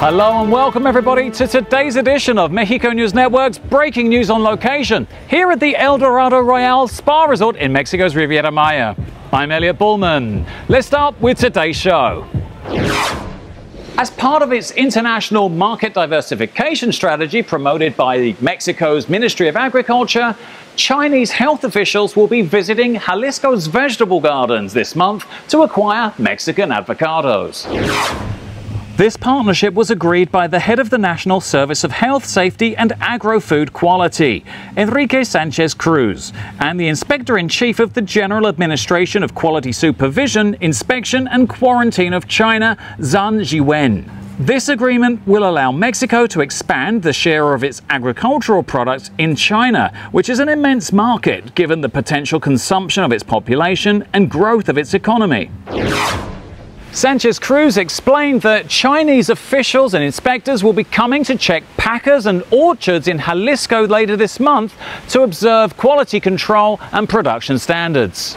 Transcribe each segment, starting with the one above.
Hello and welcome everybody to today's edition of Mexico News Network's Breaking News on Location, here at the El Dorado Royale Spa Resort in Mexico's Riviera Maya. I'm Elliot Bullman. Let's start with today's show. As part of its international market diversification strategy promoted by Mexico's Ministry of Agriculture, Chinese health officials will be visiting Jalisco's vegetable gardens this month to acquire Mexican avocados. This partnership was agreed by the head of the National Service of Health, Safety and Agro-Food Quality, Enrique Sanchez Cruz, and the Inspector-in-Chief of the General Administration of Quality Supervision, Inspection and Quarantine of China, Zhang Jiwen. This agreement will allow Mexico to expand the share of its agricultural products in China, which is an immense market given the potential consumption of its population and growth of its economy. Sanchez Cruz explained that Chinese officials and inspectors will be coming to check packers and orchards in Jalisco later this month to observe quality control and production standards.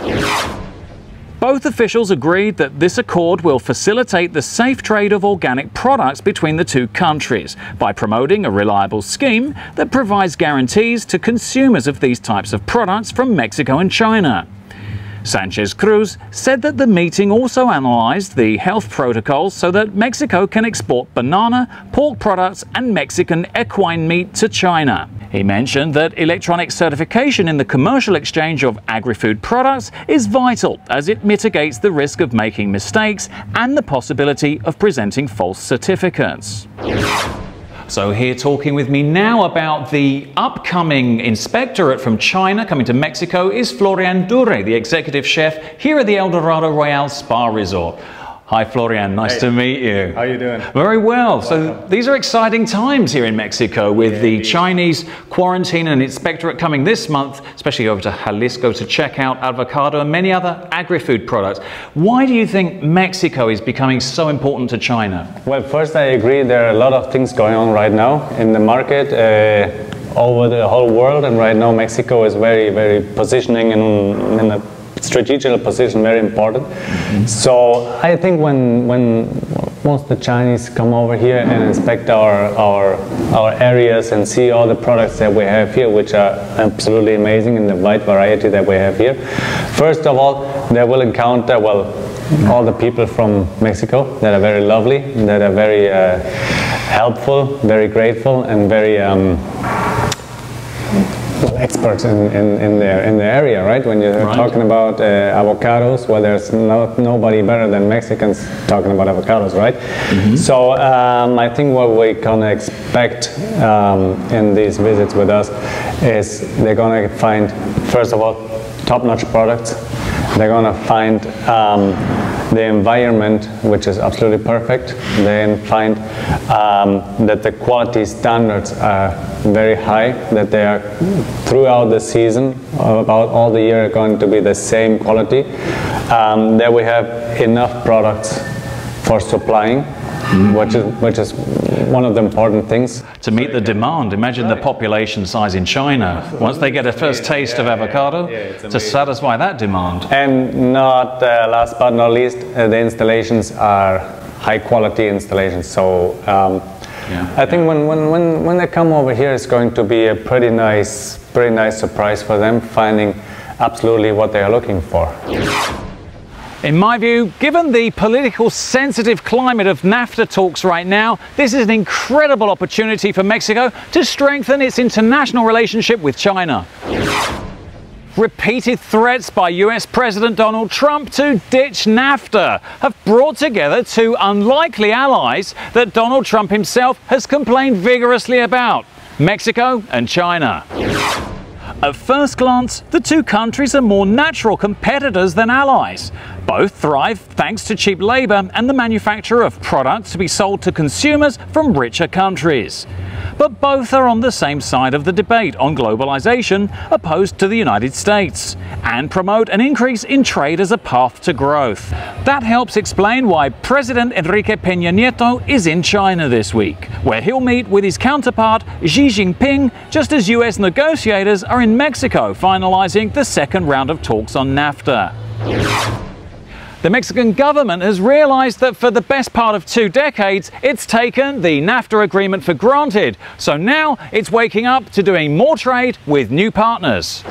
Both officials agreed that this accord will facilitate the safe trade of organic products between the two countries by promoting a reliable scheme that provides guarantees to consumers of these types of products from Mexico and China. Sanchez Cruz said that the meeting also analyzed the health protocols so that Mexico can export banana, pork products and Mexican equine meat to China. He mentioned that electronic certification in the commercial exchange of agri-food products is vital as it mitigates the risk of making mistakes and the possibility of presenting false certificates. So here talking with me now about the upcoming inspectorate from China coming to Mexico is Florian Dure, the executive chef here at the El Dorado Royale Spa Resort. Hi Florian, nice to meet you. How are you doing? Very well. So these are exciting times here in Mexico with the Chinese quarantine and inspectorate coming this month, especially over to Jalisco to check out avocado and many other agri-food products. Why do you think Mexico is becoming so important to China? Well, first I agree there are a lot of things going on right now in the market over the whole world, and right now Mexico is very positioning in a strategical position, very important. So I think when most of the Chinese come over here and inspect our areas and see all the products that we have here, which are absolutely amazing in the wide variety that we have here, first of all they will encounter all the people from Mexico that are very lovely, that are very helpful, very grateful and very experts in the area, right? When you're talking about avocados, well, there's nobody better than Mexicans talking about avocados, right? So I think what we're gonna expect in these visits with us is they're gonna find, first of all, top-notch products. They're gonna find the environment, which is absolutely perfect. Then find that the quality standards are very high, that they are throughout the season, about all the year, going to be the same quality. That we have enough products for supplying, which is one of the important things. To meet the demand, imagine the population size in China. Once they get a first taste of avocado, to satisfy that demand. And not last but not least, the installations are high quality installations. So I think when they come over here, it's going to be a pretty nice surprise for them, finding absolutely what they are looking for. In my view, given the political sensitive climate of NAFTA talks right now, this is an incredible opportunity for Mexico to strengthen its international relationship with China. Repeated threats by US President Donald Trump to ditch NAFTA have brought together two unlikely allies that Donald Trump himself has complained vigorously about: Mexico and China. At first glance, the two countries are more natural competitors than allies. Both thrive thanks to cheap labor and the manufacture of products to be sold to consumers from richer countries. But both are on the same side of the debate on globalization, opposed to the United States, and promote an increase in trade as a path to growth. That helps explain why President Enrique Peña Nieto is in China this week, where he'll meet with his counterpart Xi Jinping, just as US negotiators are in Mexico finalizing the second round of talks on NAFTA. The Mexican government has realized that for the best part of 2 decades, it's taken the NAFTA agreement for granted. So now it's waking up to doing more trade with new partners.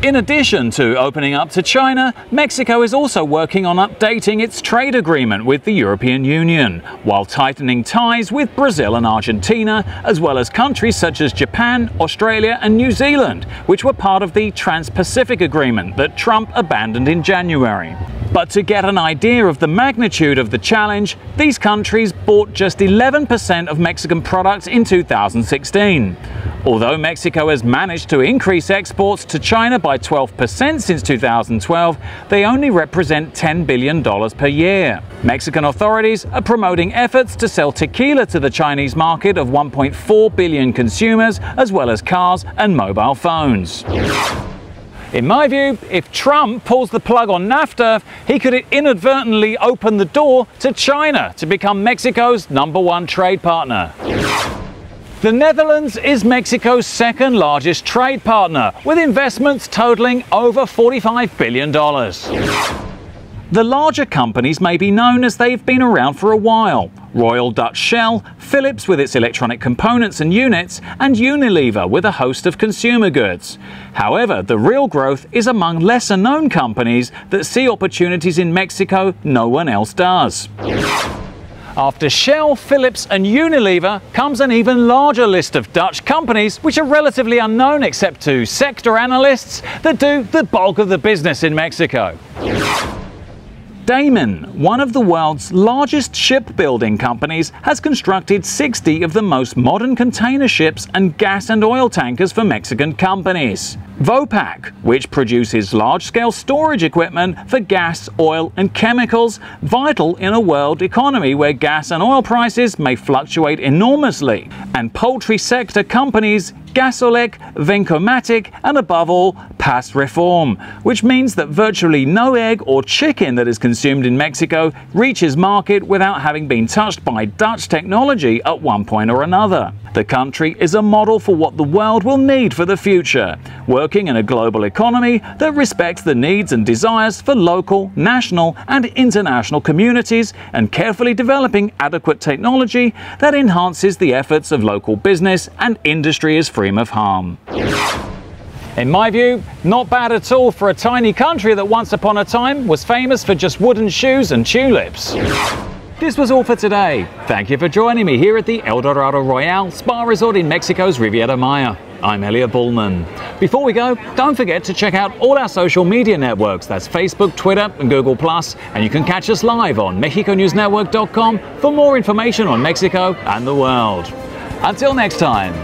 In addition to opening up to China, Mexico is also working on updating its trade agreement with the European Union, while tightening ties with Brazil and Argentina, as well as countries such as Japan, Australia and New Zealand, which were part of the Trans-Pacific Agreement that Trump abandoned in January. But to get an idea of the magnitude of the challenge, these countries bought just 11% of Mexican products in 2016. Although Mexico has managed to increase exports to China by 12% since 2012, they only represent $10 billion per year. Mexican authorities are promoting efforts to sell tequila to the Chinese market of 1.4 billion consumers, as well as cars and mobile phones. In my view, if Trump pulls the plug on NAFTA, he could inadvertently open the door to China to become Mexico's #1 trade partner. The Netherlands is Mexico's second largest trade partner, with investments totaling over $45 billion. The larger companies may be known as they've been around for a while: Royal Dutch Shell, Philips with its electronic components and units, and Unilever with a host of consumer goods. However, the real growth is among lesser known companies that see opportunities in Mexico no one else does. After Shell, Philips and Unilever comes an even larger list of Dutch companies which are relatively unknown except to sector analysts that do the bulk of the business in Mexico. Damen, one of the world's largest shipbuilding companies, has constructed 60 of the most modern container ships and gas and oil tankers for Mexican companies. Vopak, which produces large-scale storage equipment for gas, oil and chemicals, vital in a world economy where gas and oil prices may fluctuate enormously. And poultry sector companies Gasolec, Vencomatic and above all, Pas Reform, which means that virtually no egg or chicken that is consumed in Mexico reaches market without having been touched by Dutch technology at one point or another. The country is a model for what the world will need for the future, working in a global economy that respects the needs and desires for local, national and international communities, and carefully developing adequate technology that enhances the efforts of local business and industry is free of harm. In my view, not bad at all for a tiny country that once upon a time was famous for just wooden shoes and tulips. This was all for today. Thank you for joining me here at the Eldorado Royale Spa Resort in Mexico's Riviera Maya. I'm Elliot Bullman. Before we go, don't forget to check out all our social media networks. That's Facebook, Twitter and Google+, and you can catch us live on MexicoNewsNetwork.com for more information on Mexico and the world. Until next time.